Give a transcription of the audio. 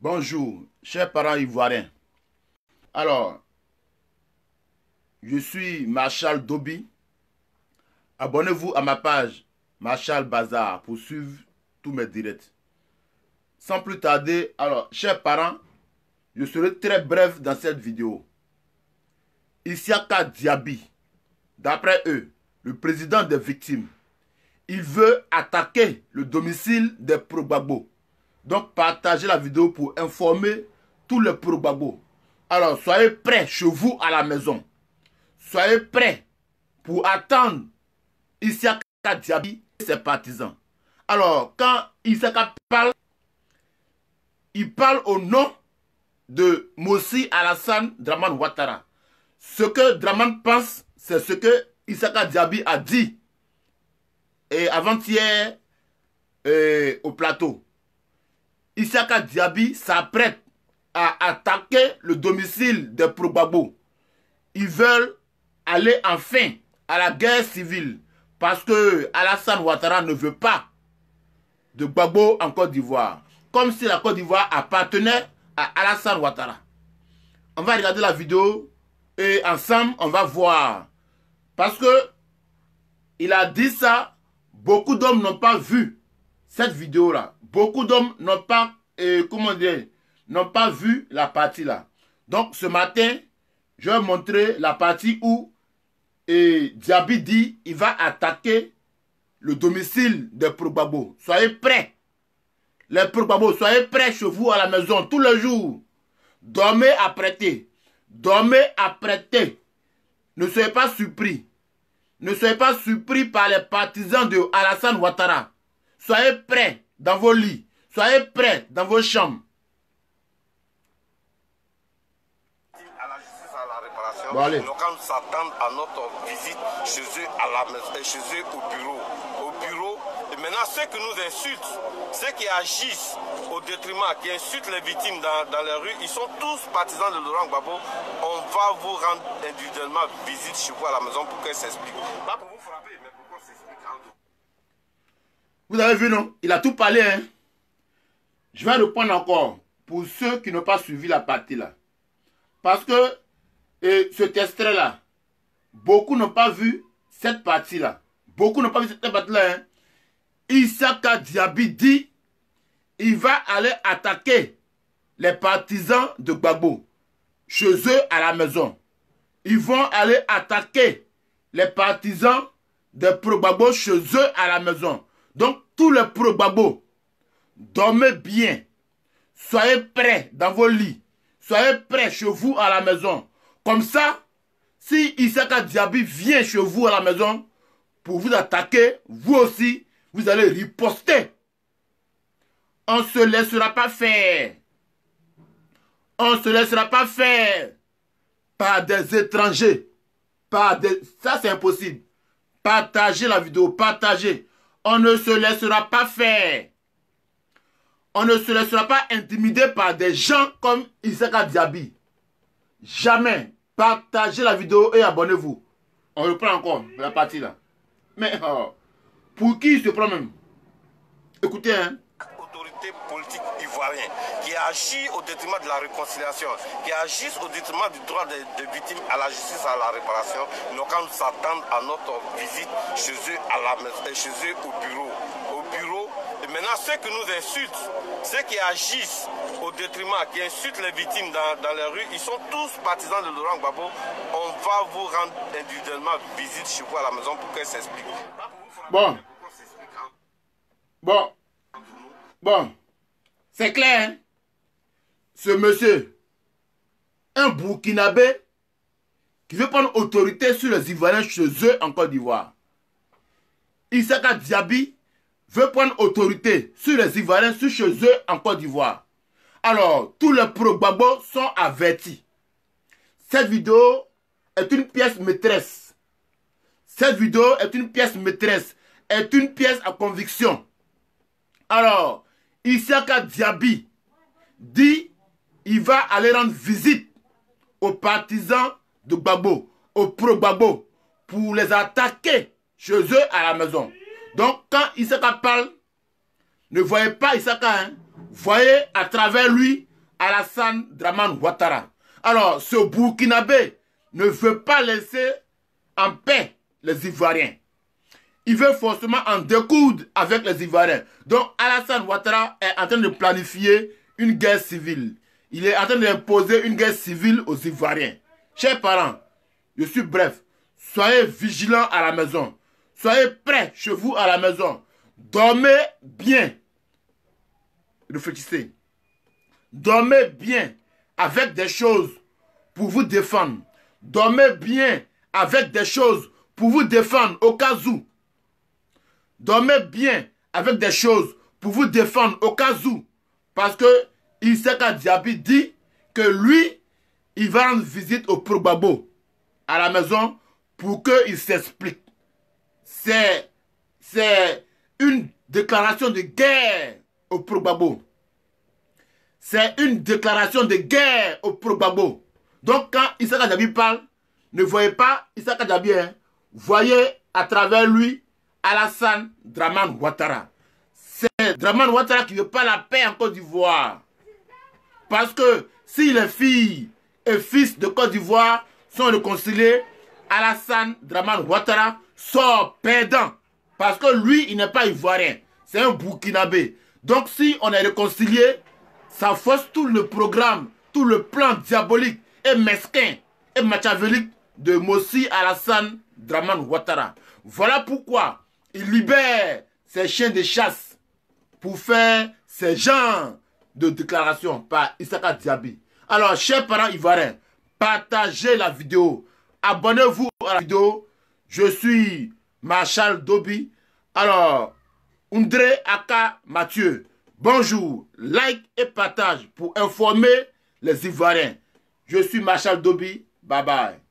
Bonjour, chers parents ivoiriens. Alors, je suis Marshal Dobi. Abonnez-vous à ma page Marshal Bazar pour suivre tous mes directs. Sans plus tarder, alors, chers parents, je serai très bref dans cette vidéo. Isiaka Diaby, d'après eux, le président des victimes, il veut attaquer le domicile des pro-Gbagbo. Donc, partagez la vidéo pour informer tous les pro-Gbagbo. Alors, soyez prêts chez vous à la maison. Soyez prêts pour attendre Isiaka Diaby et ses partisans. Alors, quand Isiaka parle, il parle au nom de Mossi Alassane Dramane Ouattara. Ce que Dramane pense, c'est ce que Isiaka Diaby a dit et avant-hier au plateau. Isiaka Diaby s'apprête à attaquer le domicile des pro-Gbagbo. Ils veulent aller enfin à la guerre civile parce que Alassane Ouattara ne veut pas de Gbagbo en Côte d'Ivoire. Comme si la Côte d'Ivoire appartenait à Alassane Ouattara. On va regarder la vidéo et ensemble on va voir. Parce que il a dit ça. Beaucoup d'hommes n'ont pas vu cette vidéo-là. Beaucoup d'hommes n'ont pas, n'ont pas vu la partie là. Donc ce matin, je vais montrer la partie où Diaby dit il va attaquer le domicile des pro-Gbagbo. Soyez prêts. Les pro-Gbagbo, soyez prêts chez vous à la maison tous les jours. Dormez apprêtés. Dormez apprêtés. Ne soyez pas surpris. Ne soyez pas surpris par les partisans de Alassane Ouattara. Soyez prêts dans vos lits. Soyez prêts dans vos chambres. À la justice, à la réparation, Bon, allez. nos camps s'attendent à notre visite chez eux, à la maison, chez eux au bureau. Et maintenant, ceux qui nous insultent, ceux qui agissent au détriment, qui insultent les victimes dans les rues, ils sont tous partisans de Laurent Gbagbo. On va vous rendre individuellement visite chez vous à la maison pour qu'elle s'explique. Pas pour vous frapper, mais pour qu'on s'explique entre nous. Vous avez vu, non? Il a tout parlé, hein? Je vais reprendre encore pour ceux qui n'ont pas suivi la partie là. Parce que cet extrait-là, beaucoup n'ont pas vu cette partie-là. Beaucoup n'ont pas vu cette partie-là, hein? Isiaka Diaby dit il va aller attaquer les partisans de Gbagbo chez eux à la maison. Ils vont aller attaquer les partisans des pro-Gbagbo chez eux à la maison. Donc, tous les pro-Gbagbo, dormez bien. Soyez prêts dans vos lits. Soyez prêts chez vous à la maison. Comme ça, si Isiaka Diaby vient chez vous à la maison pour vous attaquer, vous aussi, vous allez riposter. On ne se laissera pas faire. On ne se laissera pas faire par des étrangers. Ça, c'est impossible. Partagez la vidéo, partagez. On ne se laissera pas faire. On ne se laissera pas intimider par des gens comme Isiaka Diaby. Jamais. Partagez la vidéo et abonnez-vous. On reprend encore la partie là. Mais pour qui il se prend même? Écoutez, hein. Autorité politique ivoirienne qui agit au détriment de la réconciliation, qui agissent au détriment du droit des victimes à la justice, à la réparation, nos camps s'attendent à notre visite chez eux à la maison, chez eux au bureau. Et maintenant, ceux qui nous insultent, ceux qui agissent au détriment, qui insultent les victimes dans les rues, ils sont tous partisans de Laurent Gbagbo. On va vous rendre individuellement visite chez vous à la maison pour qu'elle s'explique. Bon, c'est clair, hein? Ce monsieur, un Burkinabé qui veut prendre autorité sur les Ivoiriens chez eux en Côte d'Ivoire. Isiaka Diaby veut prendre autorité sur les Ivoiriens chez eux en Côte d'Ivoire. Alors, tous les pro-Gbagbo sont avertis. Cette vidéo est une pièce maîtresse. Cette vidéo est une pièce maîtresse, est une pièce à conviction. Alors, Isiaka Diaby dit il va aller rendre visite aux partisans de Gbagbo, aux pro-Gbagbo, pour les attaquer chez eux à la maison. Donc, quand Isiaka parle, ne voyez pas Isiaka, hein, voyez à travers lui Alassane Dramane Ouattara. Alors, ce Burkinabé ne veut pas laisser en paix les Ivoiriens. Il veut forcément en découdre avec les Ivoiriens. Donc, Alassane Ouattara est en train de planifier une guerre civile. Il est en train d'imposer une guerre civile aux Ivoiriens. Chers parents, je suis bref. Soyez vigilants à la maison. Soyez prêts chez vous à la maison. Dormez bien. Réfléchissez. Dormez bien avec des choses pour vous défendre. Dormez bien avec des choses pour vous défendre au cas où. Dormez bien avec des choses pour vous défendre au cas où. Parce que Issaka Diaby dit que lui, il va rendre visite au Progbabo à la maison pour qu'il s'explique. C'est une déclaration de guerre au Progbabo. C'est une déclaration de guerre au Progbabo. Donc quand Issaka Diaby parle, ne voyez pas Issaka Diaby, hein. Voyez à travers lui Alassane Dramane Ouattara. C'est Dramane Ouattara qui ne veut pas la paix en Côte d'Ivoire. Parce que si les filles et fils de Côte d'Ivoire sont réconciliés, Alassane Dramane Ouattara sort perdant. Parce que lui, il n'est pas ivoirien. C'est un Burkinabé. Donc si on est réconcilié, ça force tout le programme, tout le plan diabolique et mesquin et machiavélique de Mossi Alassane Dramane Ouattara. Voilà pourquoi il libère ses chiens de chasse pour faire ces genres de déclarations par Issaka Diaby. Alors, chers parents ivoiriens, partagez la vidéo. Abonnez-vous à la vidéo. Je suis Marshal Dobi. Alors, Undré Aka Mathieu. Bonjour, like et partage pour informer les Ivoiriens. Je suis Marshal Dobi. Bye bye.